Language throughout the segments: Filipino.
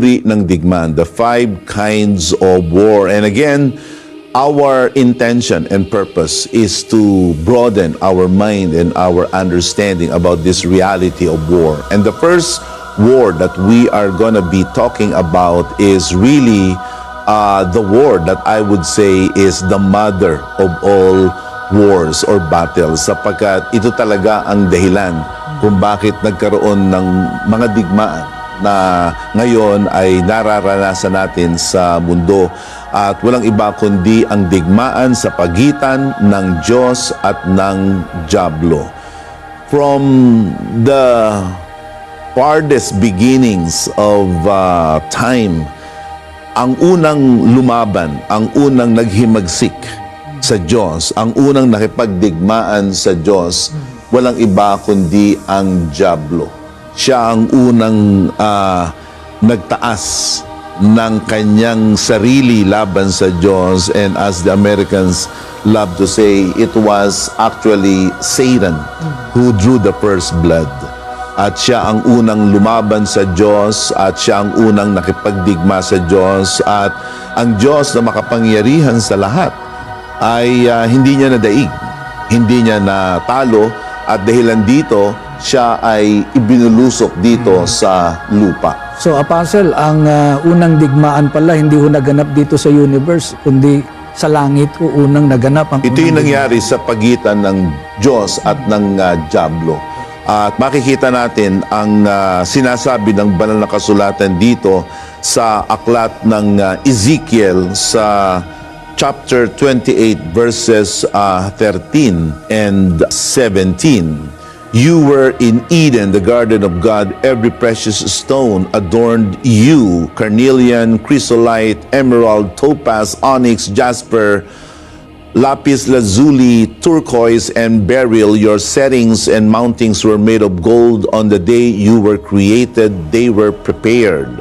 uri ng digmaan, the 5 kinds of war. And again, our intention and purpose is to broaden our mind and our understanding about this reality of war. And the first war that we are going to be talking about is really the war that I would say is the mother of all wars or battles, sapagkat ito talaga ang dahilan kung bakit nagkaroon ng mga digmaan na ngayon ay nararanasan natin sa mundo, at walang iba kundi ang digmaan sa pagitan ng Diyos at ng dyablo. From the farthest beginnings of time, ang unang lumaban, ang unang naghimagsik sa Diyos, ang unang nakipagdigmaan sa Diyos, walang iba kundi ang dyablo. Siya ang unang nagtaas ng kanyang sarili laban sa Diyos, and as the Americans love to say, it was actually Satan who drew the first blood. At siya ang unang lumaban sa Diyos, at siya ang unang nakipagdigma sa Diyos, at ang Diyos na makapangyarihan sa lahat ay hindi niya nadaig, hindi niya natalo, at dahilan dito, siya ay ibinulusok dito sa lupa. So, Apostle, ang unang digmaan pala hindi ho naganap dito sa universe, kundi sa langit ho unang naganap. Ito yung nangyari sa pagitan ng Diyos at ng dyablo. At makikita natin ang sinasabi ng banal na kasulatan dito sa aklat ng Ezekiel sa chapter 28 verses 13 and 17. You were in Eden, the garden of God. Every precious stone adorned you: carnelian, chrysolite, emerald, topaz, onyx, jasper, lapis lazuli, turquoise, and beryl. Your settings and mountings were made of gold. On the day you were created, they were prepared.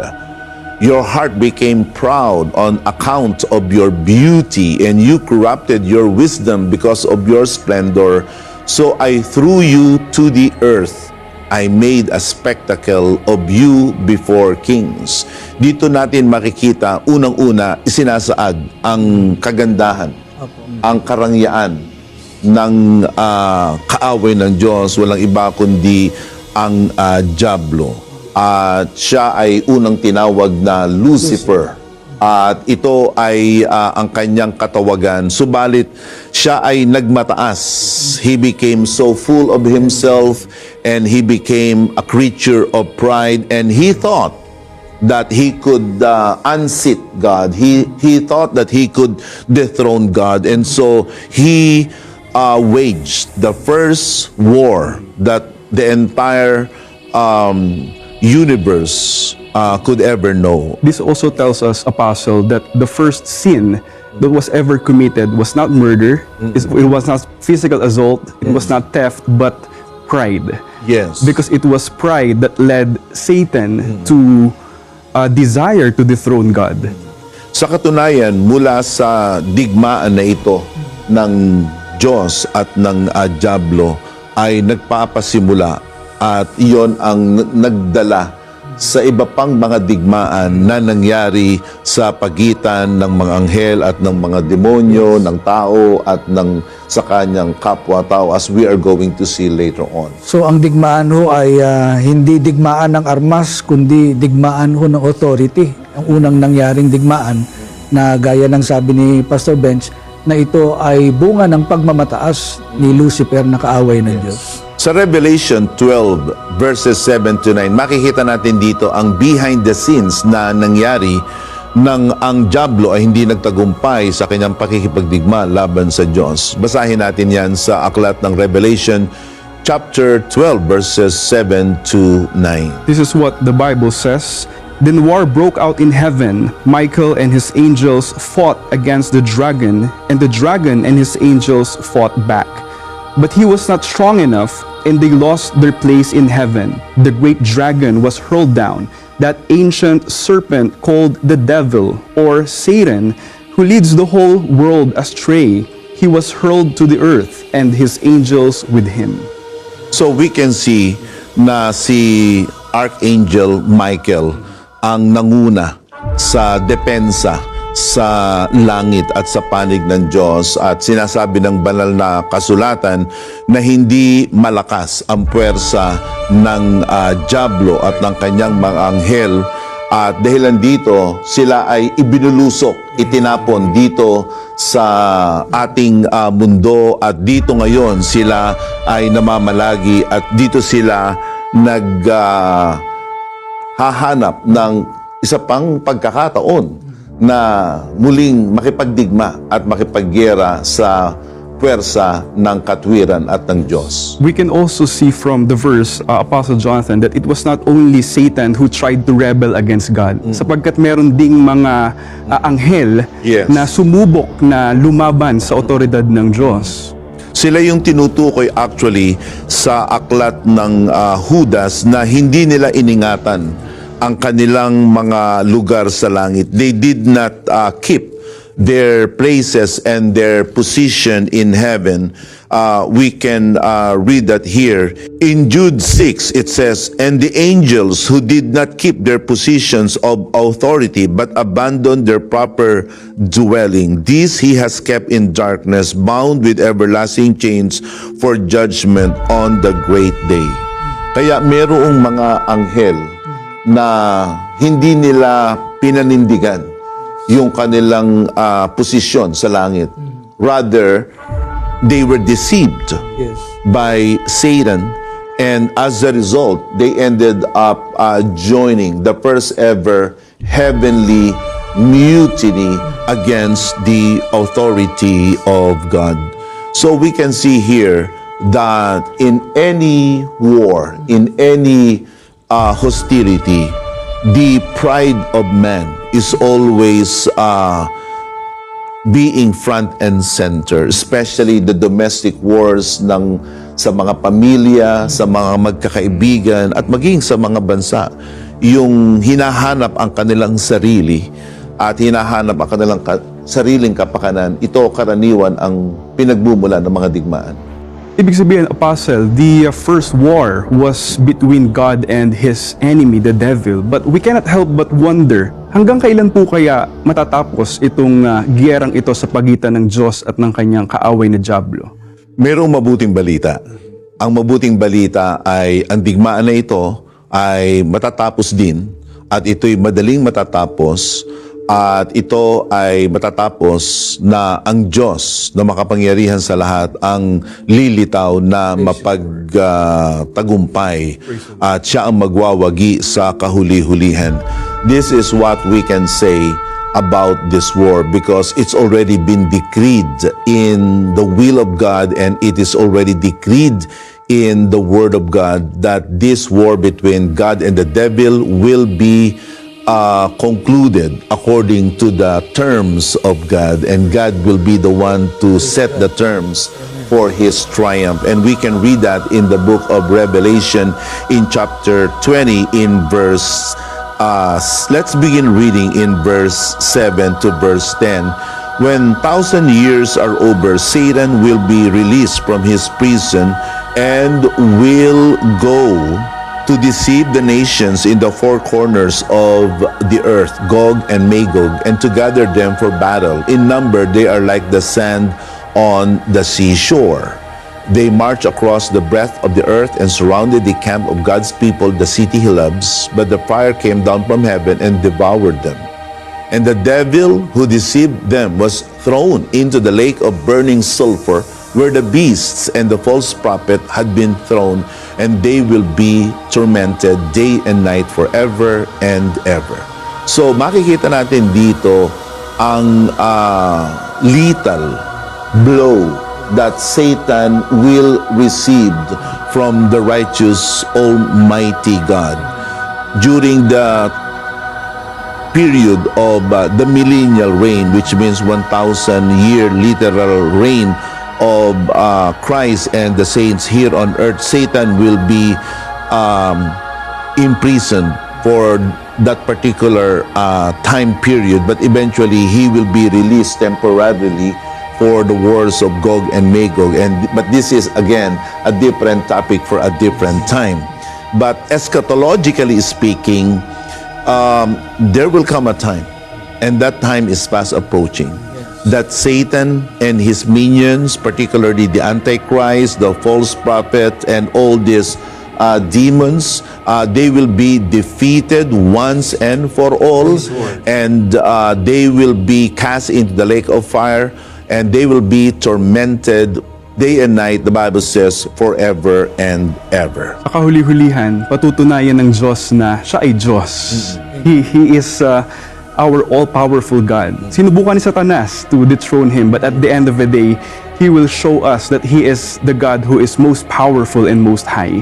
Your heart became proud on account of your beauty, and you corrupted your wisdom because of your splendor. So I threw you to the earth. I made a spectacle of you before kings. Dito natin makikita, unang-una, isinasaad ang kagandahan, ang karangyaan ng kaaway ng Diyos. Walang iba kundi ang dyablo. At siya ay unang tinawag na Lucifer. At ito ay ang kanyang katawagan. Subalit, siya ay nagmataas. He became so full of himself, and he became a creature of pride, and he thought that he could unseat God. He thought that he could dethrone God. And so, he waged the first war that the entire universe could ever know. This also tells us, Apostle, that the first sin that was ever committed was not murder, it was not physical assault, it was not theft, but pride. Yes. Because it was pride that led Satan to desire to dethrone God. Sa katunayan, mula sa digmaan na ito ng Diyos at ng dyablo ay nagpapasimula, at iyon ang nagdala sa iba pang mga digmaan na nangyari sa pagitan ng mga anghel at ng mga demonyo, ng tao at ng sa kanyang kapwa-tao, as we are going to see later on. So, ang digmaan ho ay hindi digmaan ng armas, kundi digmaan ho ng authority. Ang unang nangyaring digmaan na gaya ng sabi ni Pastor Bench, na ito ay bunga ng pagmamataas ni Lucifer na kaaway ng Diyos. Sa Revelation 12 verses 7 to 9, makikita natin dito ang behind the scenes na nangyari nang ang dyablo ay hindi nagtagumpay sa kanyang pakikipagdigma laban sa Diyos. Basahin natin yan sa aklat ng Revelation chapter 12 verses 7 to 9. This is what the Bible says. Then war broke out in heaven. Michael and his angels fought against the dragon, and the dragon and his angels fought back. But he was not strong enough, and they lost their place in heaven. The great dragon was hurled down, that ancient serpent called the devil, or Satan, who leads the whole world astray. He was hurled to the earth, and his angels with him. So we can see na si Archangel Michael ang nanguna sa depensa sa langit at sa panig ng Diyos, at sinasabi ng banal na kasulatan na hindi malakas ang puwersa ng dyablo at ng kanyang mga anghel, at dahilan dito sila ay ibinulusok, itinapon dito sa ating mundo, at dito ngayon sila ay namamalagi at dito sila hahanap ng isa pang pagkakataon na muling makipagdigma at makipaggera sa puwersa ng katwiran at ng Diyos. We can also see from the verse, Apostle Jonathan, that it was not only Satan who tried to rebel against God, sapagkat meron ding mga anghel Yes. na sumubok na lumaban sa otoridad ng Diyos. Sila yung tinutukoy actually sa aklat ng Judas na hindi nila iningatan ang kanilang mga lugar sa langit. They did not keep their places and their position in heaven. We can read that here. In Jude 6, it says, "And the angels who did not keep their positions of authority but abandoned their proper dwelling, these he has kept in darkness, bound with everlasting chains for judgment on the great day." Kaya merong mga anghel na hindi nila pinanindigan yung kanilang posisyon sa langit. Rather, they were deceived Yes. by Satan, and as a result, they ended up joining the first ever heavenly mutiny against the authority of God. So we can see here that in any war, in any hostility, the pride of man is always being front and center, especially the domestic wars sa mga pamilya, sa mga magkakaibigan, at maging sa mga bansa. Yung hinahanap ang kanilang sarili at hinahanap ang kanilang sariling kapakanan, ito karaniwan ang pinagmumula ng mga digmaan. Ibig sabihin, Apostle, the first war was between God and his enemy, the devil. But we cannot help but wonder, hanggang kailan po kaya matatapos itong giyerang ito sa pagitan ng Diyos at ng kanyang kaaway na dyablo? Merong mabuting balita. Ang mabuting balita ay ang digmaan na ito ay matatapos din, at ito'y madaling matatapos, at ito ay matatapos na ang Diyos na makapangyarihan sa lahat ang lilitaw na mapagtagumpay, at siya ang magwawagi sa kahuli-hulihan. This is what we can say about this war, because it's already been decreed in the will of God, and it is already decreed in the Word of God that this war between God and the devil will be concluded according to the terms of God, and God will be the one to set the terms for his triumph. And we can read that in the book of Revelation in chapter 20 in verse let's begin reading in verse 7 to verse 10. When 1,000 years are over, Satan will be released from his prison and will go to deceive the nations in the four corners of the earth, Gog and Magog, and to gather them for battle. In number, they are like the sand on the seashore. They march across the breadth of the earth and surrounded the camp of God's people, the city he loves. But the fire came down from heaven and devoured them. And the devil who deceived them was thrown into the lake of burning sulfur, where the beasts and the false prophet had been thrown, and they will be tormented day and night forever and ever. So makikita natin dito ang lethal blow that Satan will receive from the righteous Almighty God during the period of the millennial reign, which means 1,000-year literal reign of Christ and the saints here on earth. Satan will be imprisoned for that particular time period, but eventually he will be released temporarily for the wars of Gog and Magog. But this is again a different topic for a different time. But eschatologically speaking, there will come a time, and that time is fast approaching, that Satan and his minions, particularly the Antichrist, the false prophet, and all these demons, they will be defeated once and for all, and they will be cast into the lake of fire, and they will be tormented day and night, the Bible says, forever and ever. Sa kahuli-hulihan, patutunayan ng Diyos na siya ay Diyos. He is our all-powerful God. Sinubukan ni Satanas to dethrone Him, but at the end of the day, He will show us that He is the God who is most powerful and most high.